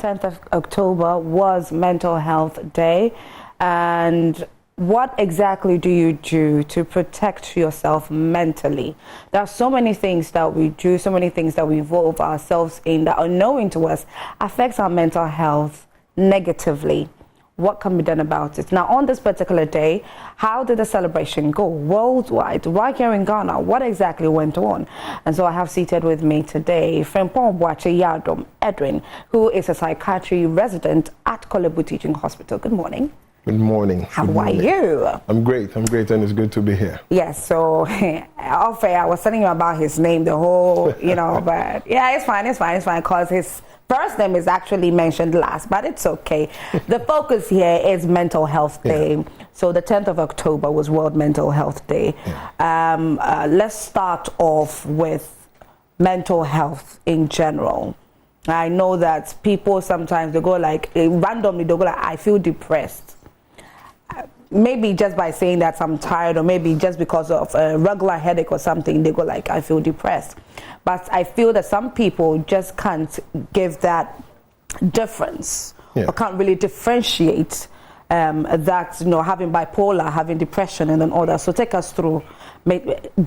10th of October was Mental Health Day, and what exactly do you do to protect yourself mentally? There are so many things that we do, so many things that we involve ourselves in that, unknowing to us, affects our mental health negatively. What can be done about it? Now, on this particular day, how did the celebration go worldwide? Right here in Ghana, what exactly went on? And so I have seated with me today Frimpong Boakye Yadom Edwin, who is a psychiatry resident at Kolebu Teaching Hospital. Good morning. Good morning. How are you? I'm great, and it's good to be here. Yes, so off air, I was telling you about his name, the whole, but yeah, it's fine, because his first name is actually mentioned last, but it's okay. The focus here is Mental Health Day. Yeah. So the 10th of October was World Mental Health Day. Yeah. Let's start off with mental health in general. I know that people sometimes, they go randomly, they go like, I feel depressed. Maybe just by saying that I'm tired, or maybe just because of a regular headache or something, they go like, I feel depressed. But I feel that some people just can't give that difference, or can't really differentiate that, having bipolar, having depression, and then all that. So take us through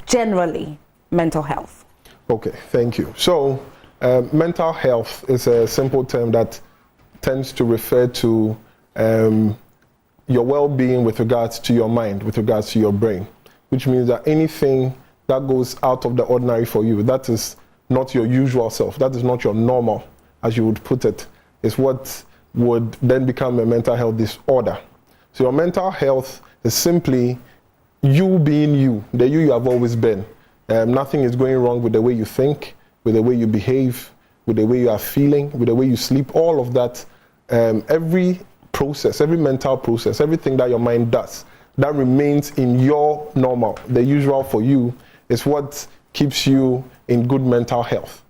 generally mental health. Okay, thank you. So mental health is a simple term that tends to refer to your well-being with regards to your mind, with regards to your brain, which means that anything that goes out of the ordinary for you, that is not your usual self, that is not your normal, as you would put it, is what would then become a mental health disorder. So your mental health is simply you being you, the you have always been. Nothing is going wrong with the way you think, with the way you behave, with the way you are feeling, with the way you sleep, all of that. Every process, every mental process, everything that your mind does, that remains in your normal, the usual for you, is what keeps you in good mental health.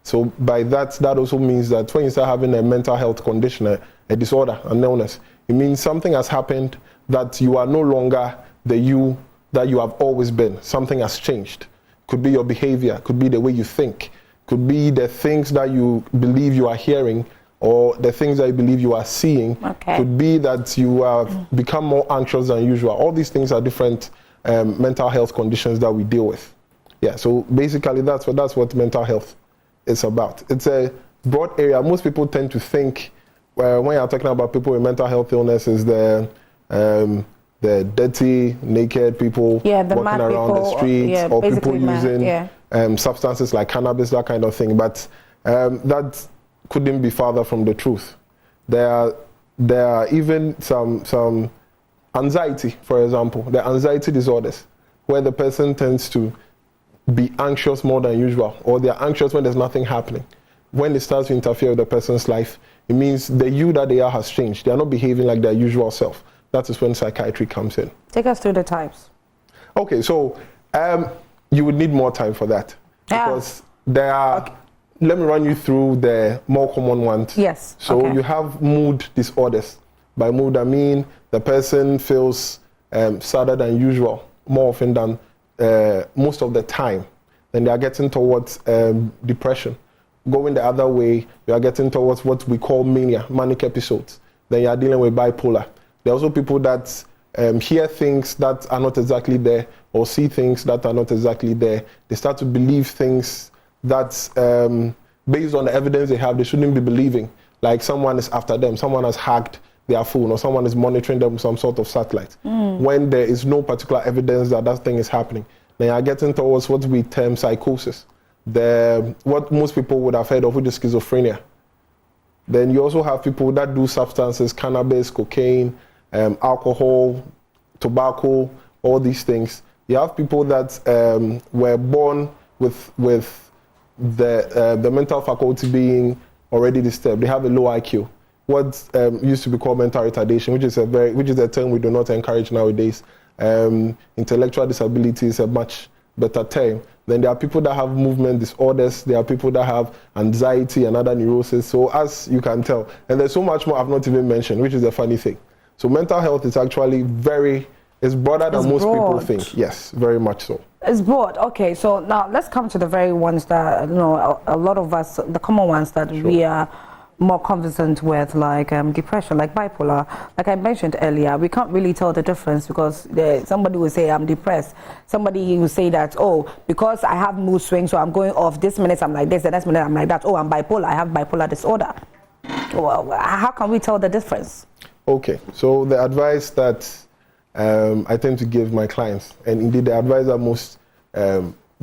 So by that also means that when you start having a mental health condition, a disorder, an illness, it means something has happened that you are no longer the you that you have always been. Something has changed. Could be your behavior, could be the way you think, could be the things that you believe you are hearing, or the things that you believe you are seeing. Could be that you have become more anxious than usual. All these things are different mental health conditions that we deal with. Yeah, so basically that's what mental health is about. It's a broad area. Most people tend to think, when you're talking about people with mental health illnesses, the dirty, naked people walking around the streets, or people using substances like cannabis, that kind of thing. But that couldn't be farther from the truth. There are even some anxiety, for example, the anxiety disorders, where the person tends to be anxious more than usual, or they're anxious when there's nothing happening. When it starts to interfere with the person's life, it means the you that they are has changed. They are not behaving like their usual self. That is when psychiatry comes in. Take us through the types. Okay, so you would need more time for that. Because there are... Let me run you through the more common ones. Yes. So you have mood disorders. By mood, I mean the person feels sadder than usual, more often than most of the time. Then they are getting towards depression. Going the other way, you are getting towards what we call mania, manic episodes. Then you are dealing with bipolar. There are also people that hear things that are not exactly there, or see things that are not exactly there. They start to believe things that's based on the evidence they have, they shouldn't be believing. Like someone is after them, someone has hacked their phone, or someone is monitoring them with some sort of satellite. When there is no particular evidence that thing is happening. Then you are getting towards what we term psychosis. What most people would have heard of, which is schizophrenia. Then you also have people that do substances, cannabis, cocaine, alcohol, tobacco, all these things. You have people that were born with the mental faculty being already disturbed. They have a low IQ. What used to be called mental retardation, which is a term we do not encourage nowadays. Intellectual disability is a much better term. Then there are people that have movement disorders. There are people that have anxiety and other neuroses. So as you can tell, and there's so much more I've not even mentioned, which is a funny thing. So mental health is actually it's broader than most people think. Yes, very much so. It's broad. Okay, so now let's come to the very ones that, a lot of us, the common ones that we are more conversant with like depression, like bipolar. Like I mentioned earlier, we can't really tell the difference because somebody will say I'm depressed. Somebody will say that, oh, because I have mood swings, so I'm going off. This minute I'm like this, the next minute I'm like that. Oh, I'm bipolar. I have bipolar disorder. Well, how can we tell the difference? Okay, so the advice that I tend to give my clients, and indeed the advice that most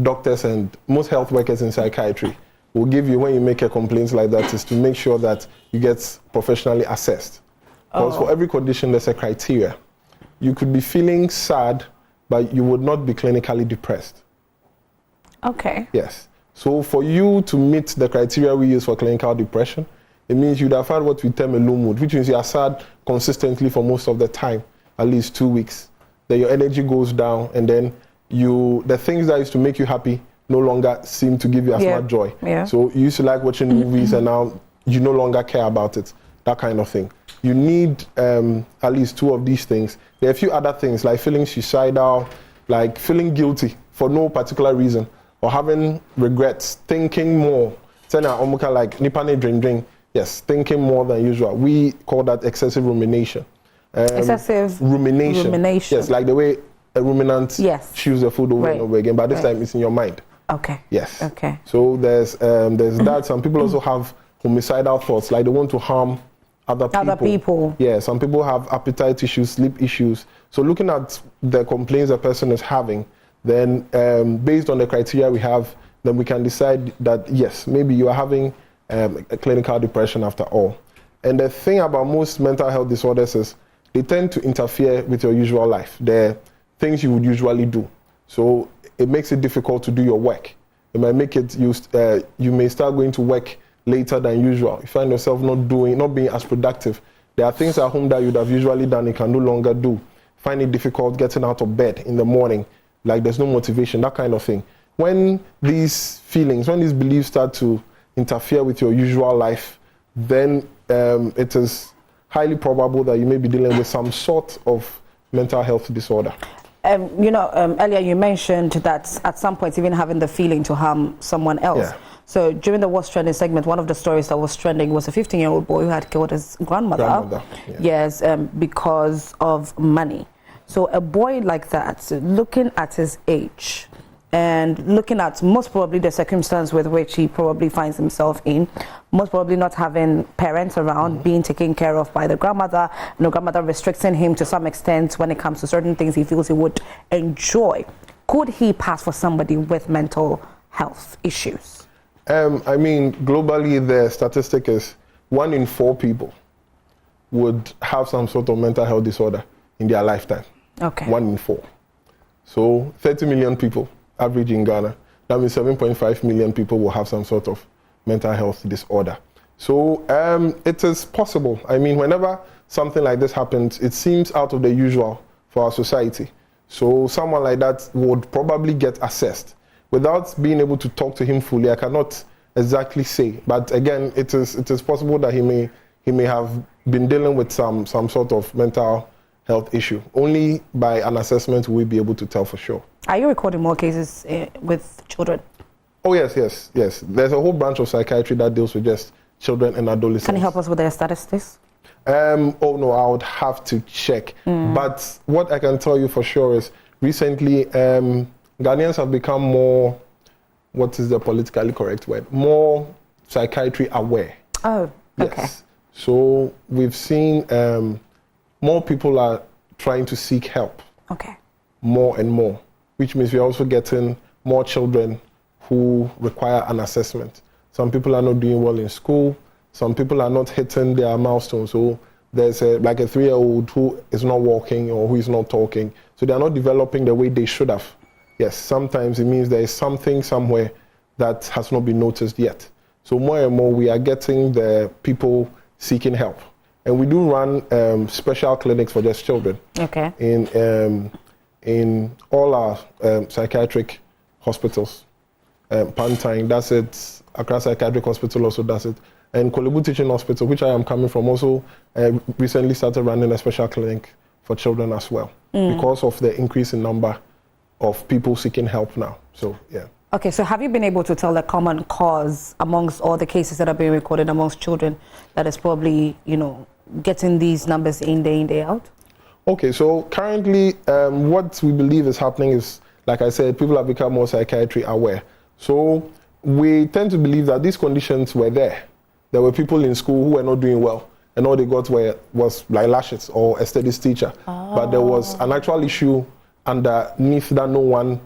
doctors and most health workers in psychiatry will give you when you make a complaint like that, is to make sure that you get professionally assessed. Because for every condition, there's a criteria. You could be feeling sad, but you would not be clinically depressed. Okay. Yes. So for you to meet the criteria we use for clinical depression, it means you'd have had what we term a low mood, which means you are sad consistently for most of the time, at least 2 weeks. Then your energy goes down, and then the things that used to make you happy no longer seem to give you as much joy. Yeah. So you used to like watching movies, and now you no longer care about it, that kind of thing. You need at least 2 of these things. There are a few other things, like feeling suicidal, like feeling guilty for no particular reason, or having regrets, thinking more. Like nipane drink. Yes, thinking more than usual. We call that excessive rumination. Excessive rumination. Yes, like the way a ruminant chews the food over and over again, but this time it's in your mind. Okay. Yes. Okay. So there's that. Some people also have homicidal thoughts, like they want to harm other people. Yeah, some people have appetite issues, sleep issues. So looking at the complaints a person is having, then based on the criteria we have, then we can decide that yes, maybe you are having a clinical depression after all. And the thing about most mental health disorders is they tend to interfere with your usual life, the things you would usually do. So it makes it difficult to do your work. It might make it you may start going to work later than usual. You find yourself not being as productive. There are things at home that you'd have usually done you can no longer do. Find it difficult getting out of bed in the morning, like there's no motivation, that kind of thing. When these feelings, when these beliefs start to interfere with your usual life, then it is highly probable that you may be dealing with some sort of mental health disorder. Earlier you mentioned that at some point even having the feeling to harm someone else. Yeah. So during the What's Trending segment, one of the stories that was trending was a 15-year-old boy who had killed his grandmother. Yes, because of money. So a boy like that, looking at his age and looking at most probably the circumstance with which he probably finds himself in, most probably not having parents around, being taken care of by the grandmother, and the grandmother restricting him to some extent when it comes to certain things he feels he would enjoy. Could he pass for somebody with mental health issues? Globally, the statistic is 1 in 4 people would have some sort of mental health disorder in their lifetime. Okay. 1 in 4. So 30 million people, average in Ghana. That means 7.5 million people will have some sort of mental health disorder. So it is possible. Whenever something like this happens, it seems out of the usual for our society. So someone like that would probably get assessed. Without being able to talk to him fully, I cannot exactly say. But again, it is possible that he may have been dealing with some sort of mental health issue. Only by an assessment will we be able to tell for sure. Are you recording more cases with children? Oh, yes. There's a whole branch of psychiatry that deals with just children and adolescents. Can you help us with their statistics? Oh, no, I would have to check. But what I can tell you for sure is recently, Ghanaians have become more, what is the politically correct word? More psychiatry aware. Oh, okay. Yes. So we've seen more people are trying to seek help. Okay. More and more, which means we're also getting more children who require an assessment. Some people are not doing well in school. Some people are not hitting their milestones. So there's a 3-year-old who is not walking or who is not talking. So they are not developing the way they should have. Yes, sometimes it means there is something somewhere that has not been noticed yet. So more and more we are getting the people seeking help. And we do run special clinics for just children. Okay. In all our psychiatric hospitals. Pantine does it, Accra Psychiatric Hospital also does it. And Kolebu Teaching Hospital, which I am coming from, also recently started running a special clinic for children as well, because of the increase in number of people seeking help now. So, yeah. Okay, so have you been able to tell the common cause amongst all the cases that are being recorded amongst children that is probably, getting these numbers in day out? Okay, so currently what we believe is happening is, like I said, people have become more psychiatry aware. So we tend to believe that these conditions were there. There were people in school who were not doing well, and all they got was like lashes or a studies teacher. Oh. But there was an actual issue underneath that no one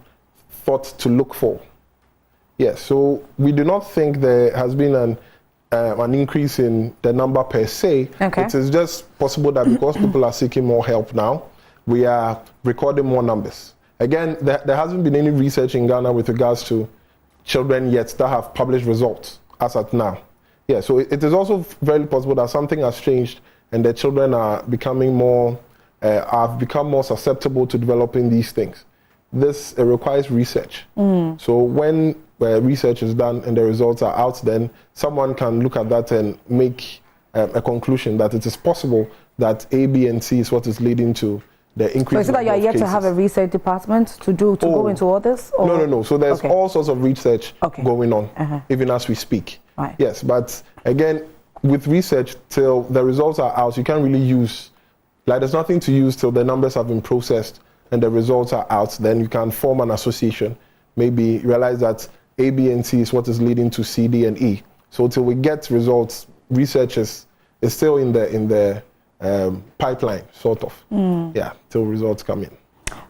thought to look for. Yes, so we do not think there has been an increase in the number per se. Okay. It is just possible that because people are seeking more help now, we are recording more numbers. Again, there hasn't been any research in Ghana with regards to children yet that have published results as at now. Yeah, so it is also very possible that something has changed and the children are becoming more, have become more susceptible to developing these things. This requires research. So when research is done and the results are out, then someone can look at that and make a conclusion that it is possible that A, B, and C is what is leading to the increase. So is it that you are yet to have a research department to go into all this? Or? No. So there's all sorts of research going on, even as we speak. Right. Yes, but again, with research, till the results are out, you can't really use, there's nothing to use till the numbers have been processed and the results are out. Then you can form an association, maybe realize that A, B, and C is what is leading to C, D, and E. So till we get results, research is still in the pipeline, sort of. Yeah, till results come in.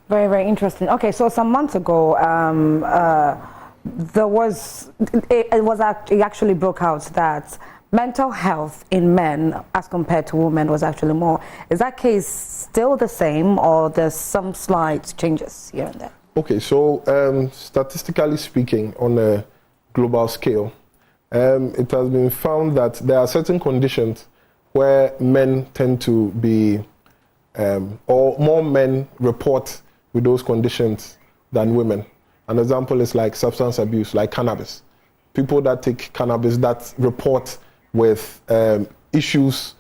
Very, very interesting. Okay, so some months ago, it actually broke out that mental health in men as compared to women was actually more. Is that case still the same, or there's some slight changes here and there? Okay, so statistically speaking, on a global scale, it has been found that there are certain conditions where men tend to be, or more men report with those conditions than women. An example is like substance abuse, like cannabis. People that take cannabis that report with issues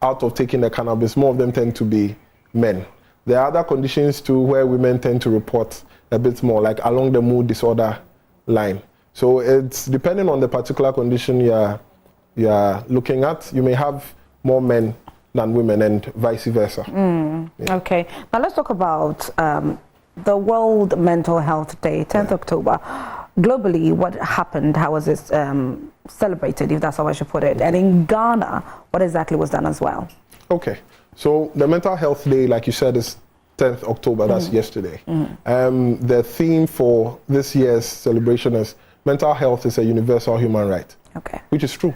out of taking the cannabis, more of them tend to be men. There are other conditions too where women tend to report a bit more, like along the mood disorder line. So it's depending on the particular condition you're looking at. You may have more men than women and vice versa. Yeah. Okay, now let's talk about the World Mental Health Day, 10th October. Globally, what happened? How was this celebrated, if that's how I should put it? And in Ghana, what exactly was done as well? Okay, so the Mental Health Day, like you said, is 10th October, that's yesterday. The theme for this year's celebration is mental health is a universal human right. Okay. Which is true,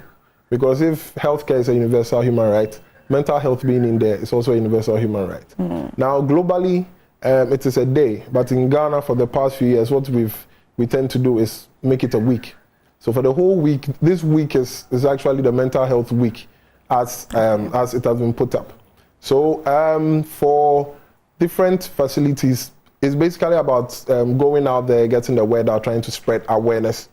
because if healthcare is a universal human right, mental health being in there is also a universal human right. Now, globally, it is a day, but in Ghana for the past few years, what we tend to do is make it a week. So for the whole week, this week is actually the mental health week as it has been put up. So for different facilities, it's basically about going out there, getting the word out, trying to spread awareness.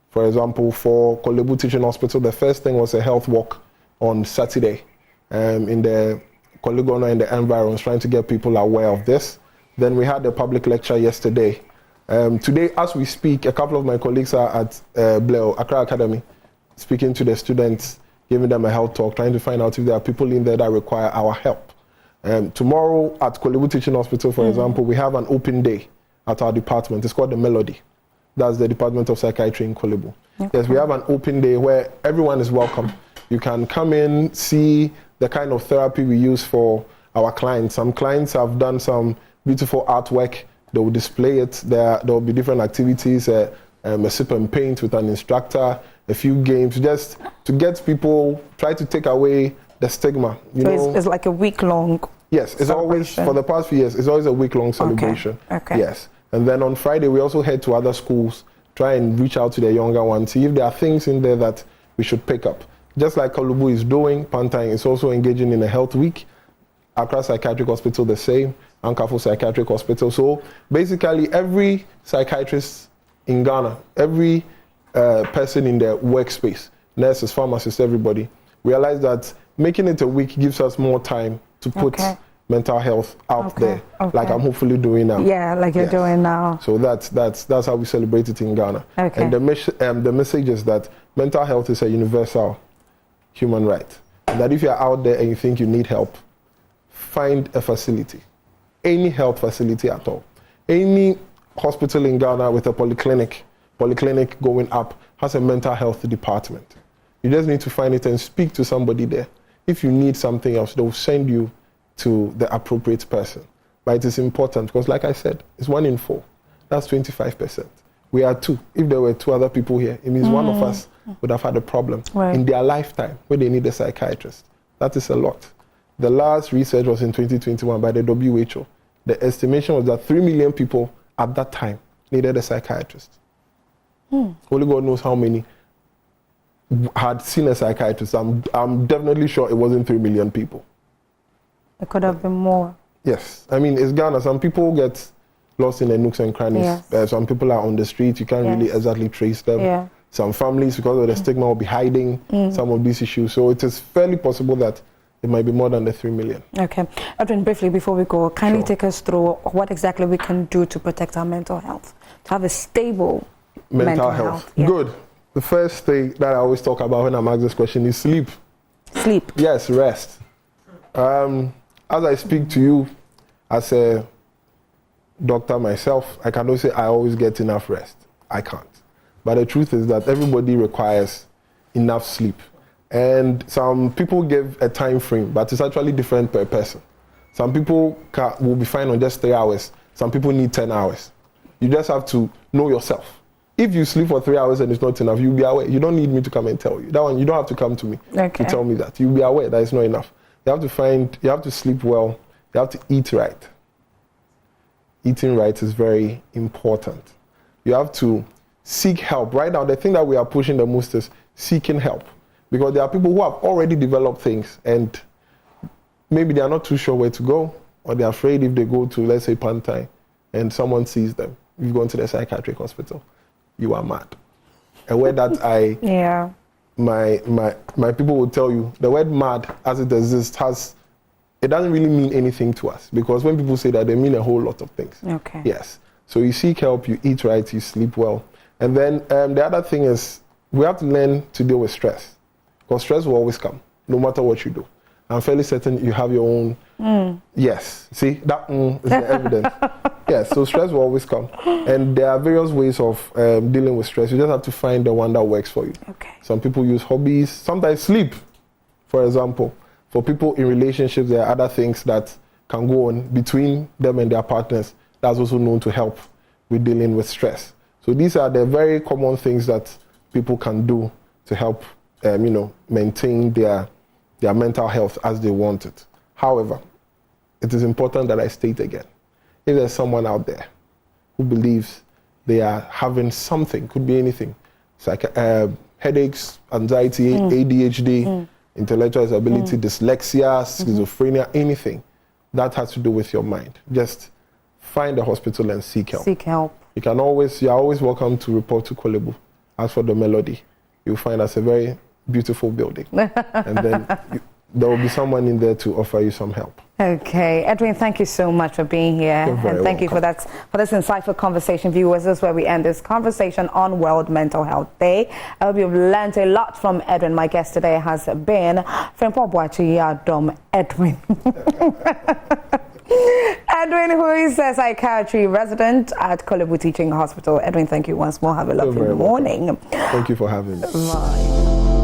For example, for Kolebu Teaching Hospital, the first thing was a health walk on Saturday in the Kolegono and the environs, trying to get people aware of this. Then we had a public lecture yesterday. Today, as we speak, a couple of my colleagues are at Bleo, Accra Academy, speaking to the students, giving them a health talk, trying to find out if there are people in there that require our help. Tomorrow at Kolebu Teaching Hospital, for example, we have an open day at our department. It's called the Melody. That's the Department of Psychiatry in Kolebu. Okay. Yes, we have an open day where everyone is welcome. You can come in, see the kind of therapy we use for our clients. Some clients have done some beautiful artwork. They will display it. There will be different activities, a sip and paint with an instructor, a few games, just to get people, try to take away the stigma. It's like a week-long Yes, it's always, for the past few years, it's always a week-long celebration. Okay. Yes. And then on Friday, we also head to other schools, try and reach out to the younger ones, see if there are things in there that we should pick up. Just like Kolebu is doing, Pantang is also engaging in a health week. Accra Psychiatric Hospital the same, Ankafo Psychiatric Hospital. So basically every psychiatrist in Ghana, every person in their workspace, nurses, pharmacists, everybody, realize that making it a week gives us more time to put mental health out there, like I'm hopefully doing now. Yeah, like you're doing now. So that's how we celebrate it in Ghana. Okay. And the message is that mental health is a universal human right. And that if you're out there and you think you need help, find a facility, any health facility at all. Any hospital in Ghana with a polyclinic going up has a mental health department. You just need to find it and speak to somebody there. If you need something else, they will send you to the appropriate person. But it is important because, like I said, it's 1 in 4. That's 25%. We are 2. If there were 2 other people here, it means one of us would have had a problem in their lifetime where they need a psychiatrist. That is a lot. The last research was in 2021 by the WHO. The estimation was that 3 million people at that time needed a psychiatrist. Only God knows how many had seen a psychiatrist. I'm definitely sure it wasn't 3 million people. It could have been more. Yes. I mean, it's Ghana. Some people get lost in the nooks and crannies. Yes. Some people are on the street. You can't really exactly trace them. Yeah. Some families, because of the stigma, will be hiding some of these issues. So it is fairly possible that it might be more than the 3 million. Okay. Edwin, briefly before we go, kindly take us through what exactly we can do to protect our mental health, to have a stable mental health. Yeah. Good. The first thing that I always talk about when I'm asked this question is sleep. Sleep. Yes, rest. As I speak to you as a doctor myself, I cannot say I always get enough rest. I can't. But the truth is that everybody requires enough sleep. And some people give a time frame, but it's actually different per person. Some people will be fine on just 3 hours. Some people need 10 hours. You just have to know yourself. If you sleep for 3 hours and it's not enough, you'll be aware. You don't need me to come and tell you. That one, you don't have to come to me to tell me that. You'll be aware that it's not enough. You have to sleep well. You have to eat right. Eating right is very important. You have to seek help. Right now, the thing that we are pushing the most is seeking help. Because there are people who have already developed things and maybe they are not too sure where to go, or they're afraid if they go to, let's say, Pantai and someone sees them. You've gone to the psychiatric hospital. You are mad. A word that my people will tell you, the word mad as it exists it doesn't really mean anything to us, because when people say that, they mean a whole lot of things. Okay. Yes. So you seek help, you eat right, you sleep well. And then the other thing is we have to learn to deal with stress, because stress will always come, no matter what you do. I'm fairly certain you have your own. Yes. See, that is the evidence. Yes, so stress will always come. And there are various ways of dealing with stress. You just have to find the one that works for you. Okay. Some people use hobbies, sometimes sleep, for example. For people in relationships, there are other things that can go on between them and their partners. That's also known to help with dealing with stress. So these are the very common things that people can do to help, maintain their mental health as they want it. However, it is important that I state again, if there's someone out there who believes they are having something, could be anything, like headaches, anxiety, ADHD, intellectual disability, dyslexia, schizophrenia, anything that has to do with your mind, just find a hospital and seek help. Seek help. You're always welcome to report to Kolebu. As for the Melody, you'll find us a very beautiful building. And then there will be someone in there to offer you some help. Okay, Edwin, thank you so much for being here, and thank you for this insightful conversation, viewers. This is where we end this conversation on World Mental Health Day. I hope you've learned a lot from Edwin. My guest today has been Edwin. Edwin, who is a psychiatry resident at Kolebu Teaching Hospital. Edwin, thank you once more. Have a lovely morning. Thank you for having me. Bye.